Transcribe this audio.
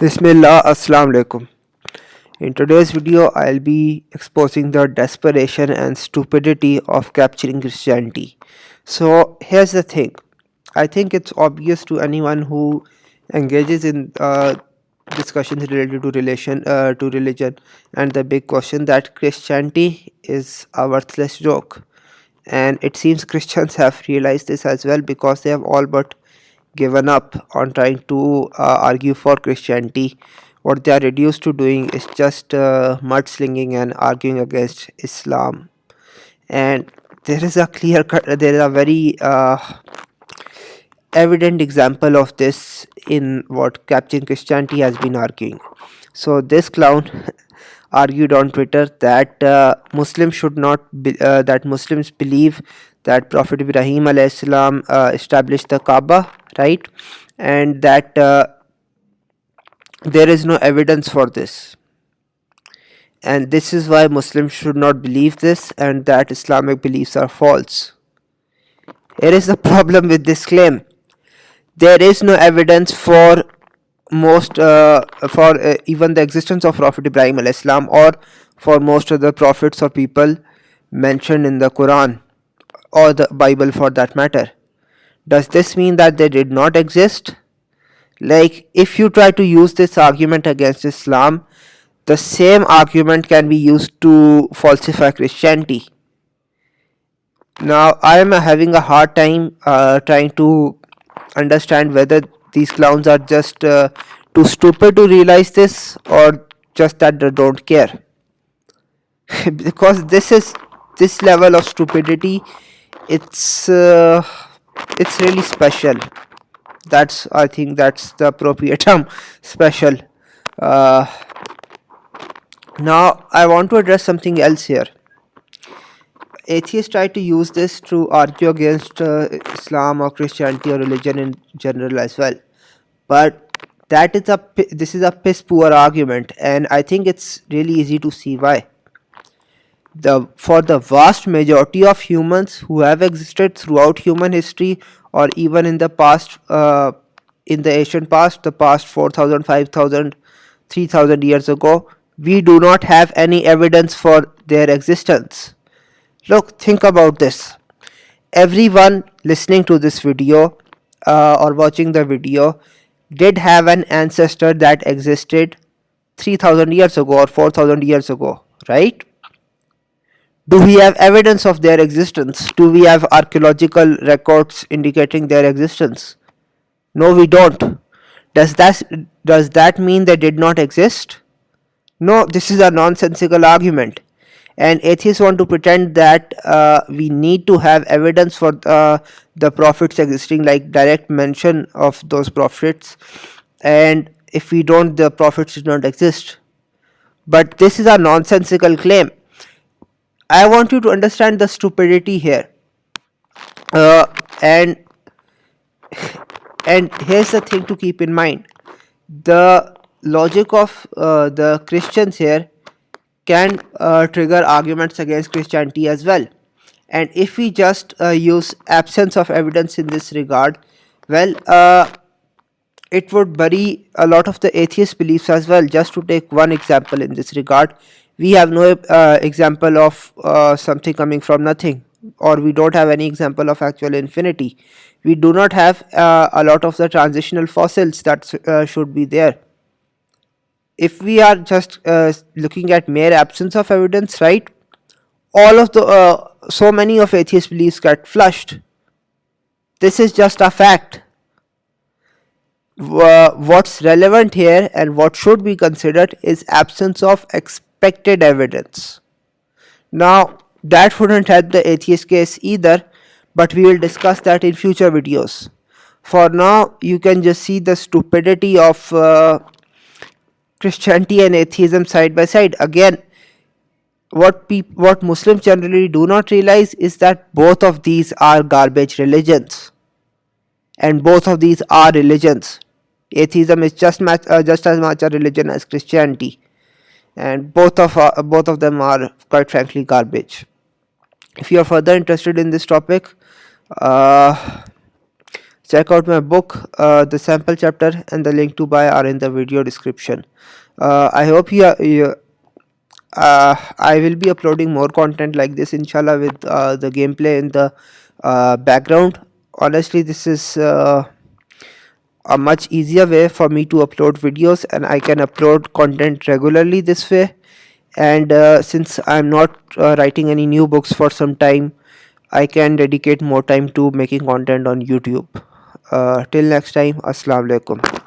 Bismillah, Assalamu alaikum. In today's video, I'll be exposing the desperation and stupidity of capturing Christianity. So, here's the thing. I think it's obvious to anyone who engages in discussions related to religion, and the big question that Christianity is a worthless joke. And it seems Christians have realized this as well because they have all but given up on trying to argue for Christianity. What they are reduced to doing is just mudslinging and arguing against Islam. And there is a very evident example of this in what Capturing Christianity has been arguing. So this clown argued on Twitter that Muslims believe that Prophet Ibrahim alayhi salam established the Kaaba, right, and that there is no evidence for this, and this is why Muslims should not believe this, and that Islamic beliefs are false. Here is the problem with this claim. There is no evidence for even the existence of Prophet Ibrahim alayhi salam, or for most of the prophets or people mentioned in the Quran or the Bible for that matter. Does this mean that they did not exist? Like, if you try to use this argument against Islam, the same argument can be used to falsify Christianity. Now, I am having a hard time trying to understand whether these clowns are just too stupid to realize this, or just that they don't care. Because this level of stupidity, it's really special. I think that's the appropriate term, special. uh, Now I want to address something else here. Atheists try to use this to argue against Islam or Christianity or religion in general as well, but this is a piss poor argument, and I think it's really easy to see why. For the vast majority of humans who have existed throughout human history, or even in the past, in the ancient past, the past 4,000, 5,000, 3,000 years ago, we do not have any evidence for their existence. Look, think about this. Everyone listening to this video or watching the video did have an ancestor that existed 3,000 years ago or 4,000 years ago, right? Do we have evidence of their existence? Do we have archaeological records indicating their existence? No, we don't. Does that mean they did not exist? No, this is a nonsensical argument. And atheists want to pretend that we need to have evidence for the prophets existing, like direct mention of those prophets. And if we don't, the prophets did not exist. But this is a nonsensical claim. I want you to understand the stupidity here. Uh, and and here's the thing to keep in mind. The logic of the Christians here can trigger arguments against Christianity as well. And if we just use absence of evidence in this regard, well, it would bury a lot of the atheist beliefs as well. Just to take one example in this regard, we have no example of something coming from nothing, or we don't have any example of actual infinity. We do not have a lot of the transitional fossils that should be there. If we are just looking at mere absence of evidence, right, all of the so many of atheist beliefs get flushed. This is just a fact. What's relevant here and what should be considered is absence of expected evidence. Now, that wouldn't help the atheist case either, but we will discuss that in future videos. For now, you can just see the stupidity of Christianity and atheism side by side. Again, what Muslims generally do not realize is that both of these are garbage religions, and both of these are religions. Atheism is just as much a religion as Christianity, and both of them are, quite frankly, garbage. If you are further interested in this topic, uh, Check out my book. The sample chapter and the link to buy are in the video description. I hope I will be uploading more content like this, inshallah, with the gameplay in the background. Honestly, this is a much easier way for me to upload videos, and I can upload content regularly this way. And since I'm not writing any new books for some time, I can dedicate more time to making content on YouTube. Till next time, assalamu alaikum.